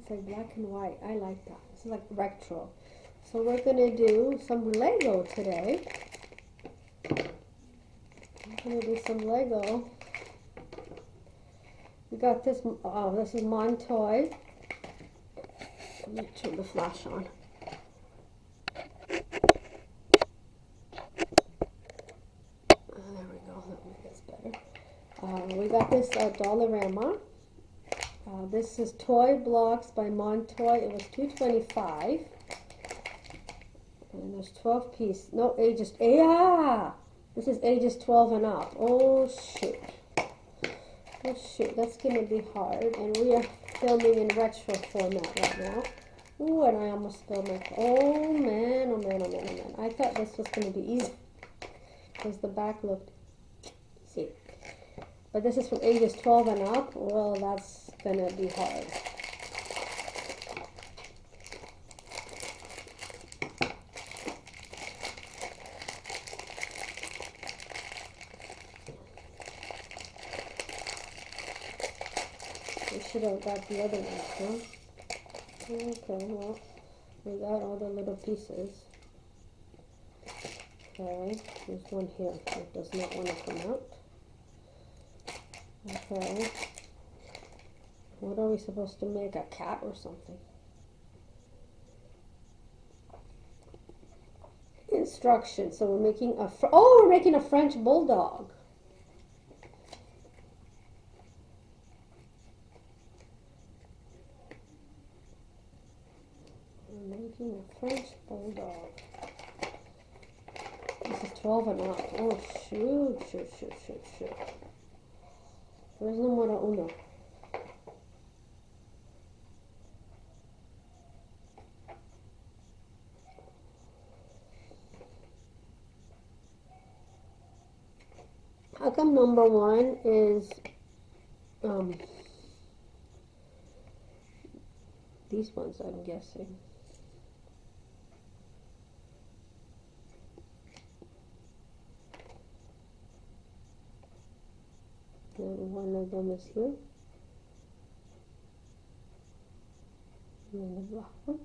It's like black and white. I like that. It's like retro. So we're gonna do some Lego today. I'm gonna do some Lego. We got this. Oh, this is Montoy. Let me turn the flash on. There we go. That makes this better. We got this Dollarama. This is Toy Blocks by Montoy. It was $2.25. And there's 12 pieces. No, ages. Yeah! This is ages 12 and up. Oh, shoot. Oh, shoot. That's going to be hard. And we are filming in retro format right now. Ooh, and I almost spilled my... Oh, man. Oh, man. Oh, man. Oh, man. I thought this was going to be easy. Because the back looked... See. But this is from ages 12 and up. Well, that's going to be hard. We should have got the other one, huh? Okay, well, we got all the little pieces. Okay, there's one here that does not want to come out. Okay. What are we supposed to make? A cat or something? Instructions. So we're making a... we're making a French bulldog. We're making a French bulldog. This is 12 and up. Oh, shoot. There's número uno. How come number one is these ones, I'm guessing. And one of them is here. And then the black one.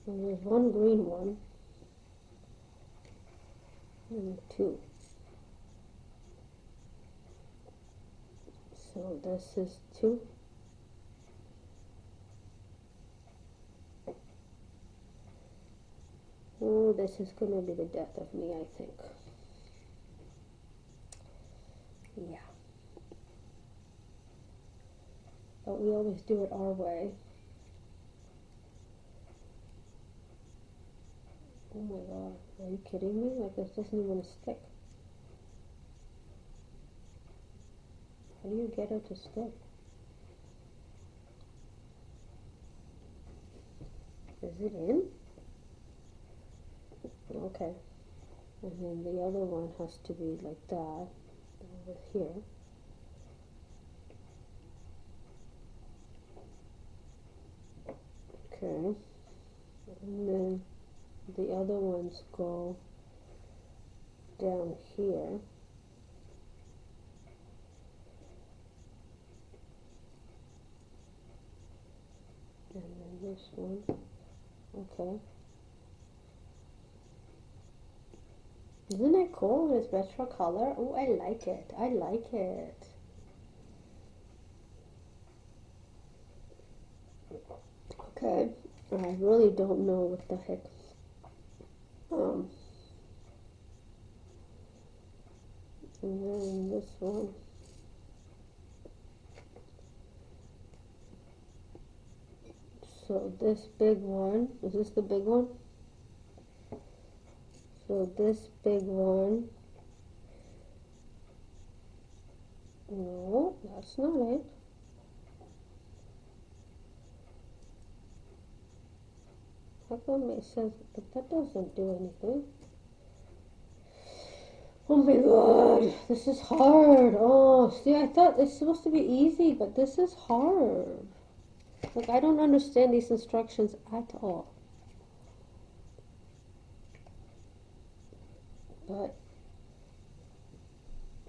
And there's one green one. And two. So this is two. Oh, this is going to be the death of me, I think. Yeah. But we always do it our way. Oh my god, are you kidding me? Like, this doesn't even stick. How do you get it to stick? Is it in? Okay. And then the other one has to be like that, over here. Okay. And then the other ones go down here. And then this one. Okay. Isn't it cool? It's retro color. Oh, I like it. I like it. Okay. I really don't know what the heck. And then this one. So this big one, is this the big one? So this big one, no, that's not it. How come it says, but that doesn't do anything. Oh my god, this is hard. Oh, see, I thought it's supposed to be easy, but this is hard. Like, I don't understand these instructions at all. But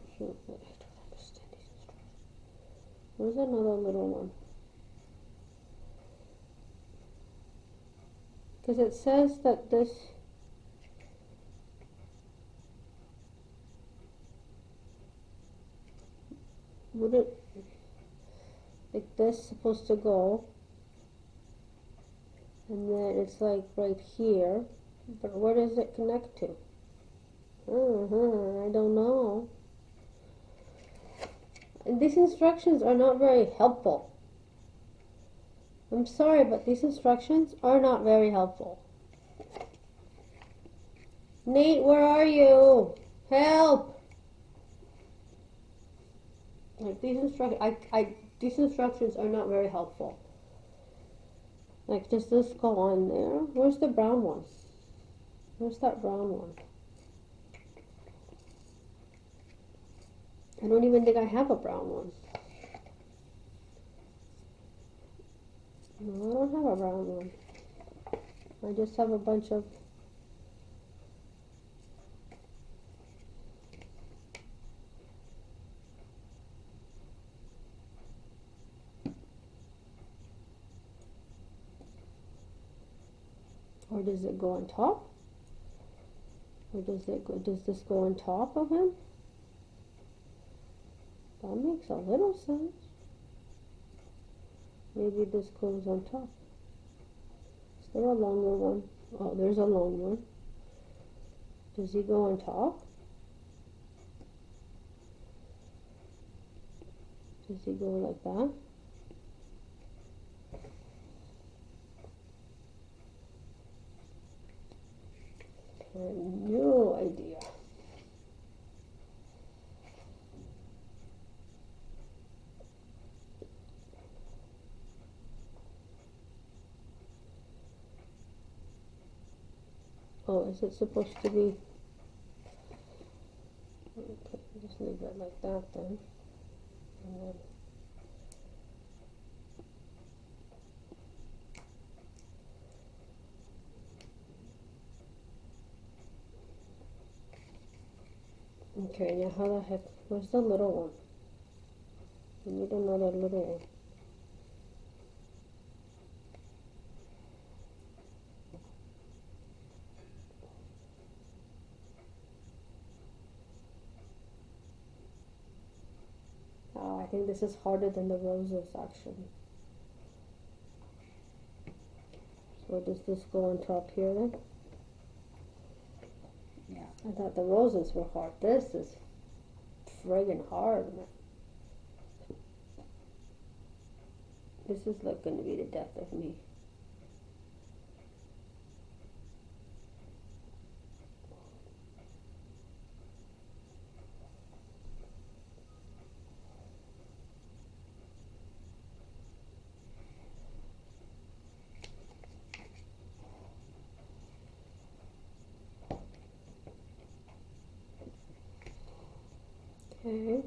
I don't understand these Where's another little one? Because it says that this wouldn't, like this supposed to go, and then it's like right here, but where does it connect to? I don't know. And these instructions are not very helpful. I'm sorry, but these instructions are not very helpful. Nate, where are you? Help! Like these these instructions are not very helpful. Like, does this go on there? Where's the brown one? Where's that brown one? I don't even think I have a brown one. No, I don't have a brown one. I just have a bunch of or does it go on top? Or does this go on top of him? That makes a little sense. Maybe this goes on top. Is there a longer one? Oh, there's a long one. Does he go on top? Does he go like that? I have no idea. Oh, is it supposed to be? Okay, just leave it like that then. And then okay, now how the heck, where's the little one? We need another little one. Oh, I think this is harder than the roses actually. So does this go on top here then? Yeah. I thought the roses were hard. This is friggin' hard, man. This is like gonna be the death of me. Okay.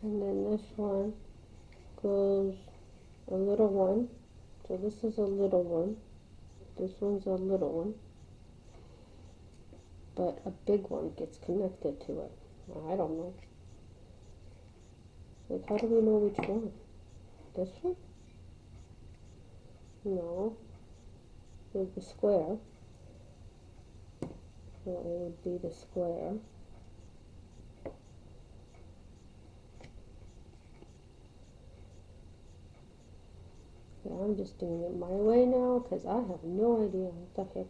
And then this one goes a little one. So this is a little one. This one's a little one. But a big one gets connected to it. I don't know. Like, how do we know which one? This one? No. There's the square. So it would be the square. Yeah, I'm just doing it my way now because I have no idea what the heck.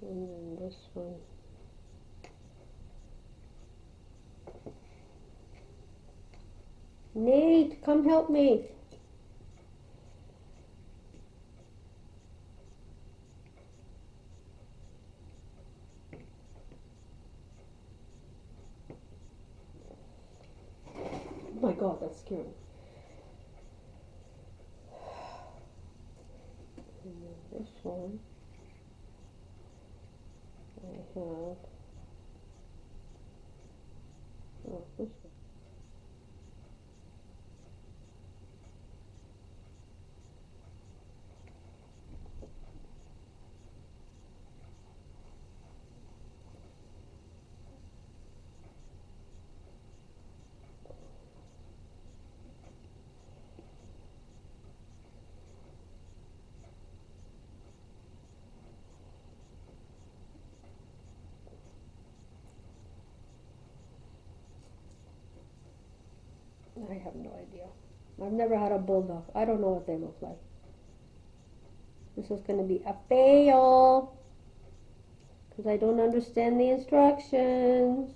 And then this one. Nate, come help me. Oh my God, that's scary. And then this one, I have, oh, this one. have no idea. I've never had a bulldog. I don't know what they look like. This is going to be a fail because I don't understand the instructions.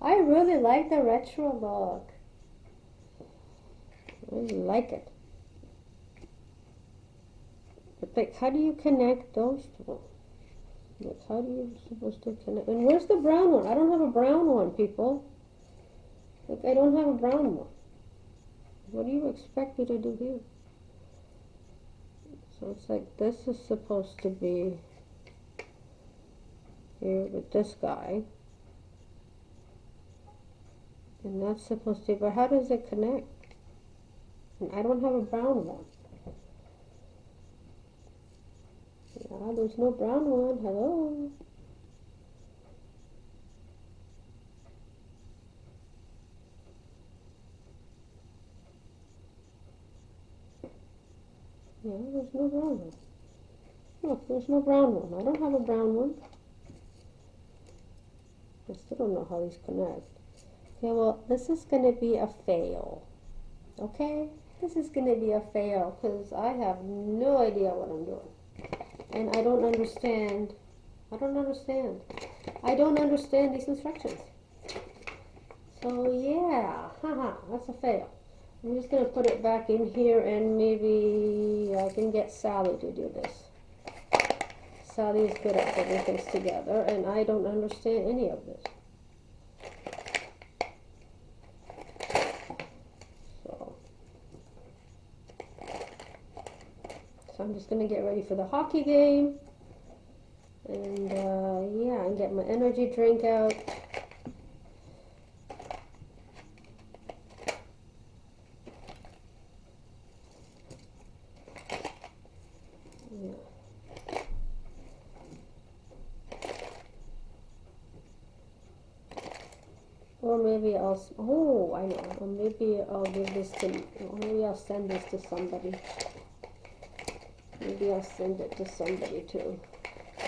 I really like the retro look. I really like it. But like, how do you connect those two? Like, how are you supposed to connect? And where's the brown one? I don't have a brown one, people. Like, I don't have a brown one. What do you expect me to do here? So it's like, this is supposed to be here with this guy. And that's supposed to be, but how does it connect? And I don't have a brown one. Yeah, there's no brown one. Hello? Yeah, there's no brown one. Look, there's no brown one. I don't have a brown one. I still don't know how these connect. Okay, well, this is going to be a fail. Okay? This is going to be a fail because I have no idea what I'm doing. And I don't understand. I don't understand. I don't understand these instructions. So, yeah. Haha, that's a fail. I'm just going to put it back in here and maybe I can get Sally to do this. Sally is good at putting things together and I don't understand any of this. So I'm just going to get ready for the hockey game. And yeah, and get my energy drink out. Or maybe I'll, oh, I know, or maybe I'll give this to, or maybe I'll send this to somebody. Maybe I'll send it to somebody too.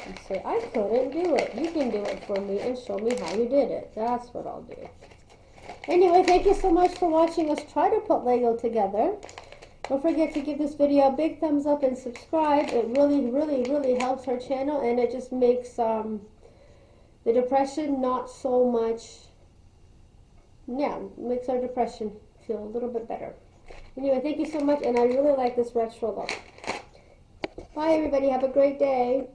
And say, I couldn't do it. You can do it for me and show me how you did it. That's what I'll do. Anyway, thank you so much for watching us try to put Lego together. Don't forget to give this video a big thumbs up and subscribe. It really, really, really helps our channel and it just makes the depression not so much, yeah, makes our depression feel a little bit better. Anyway, thank you so much and I really like this retro look. Bye everybody, have a great day.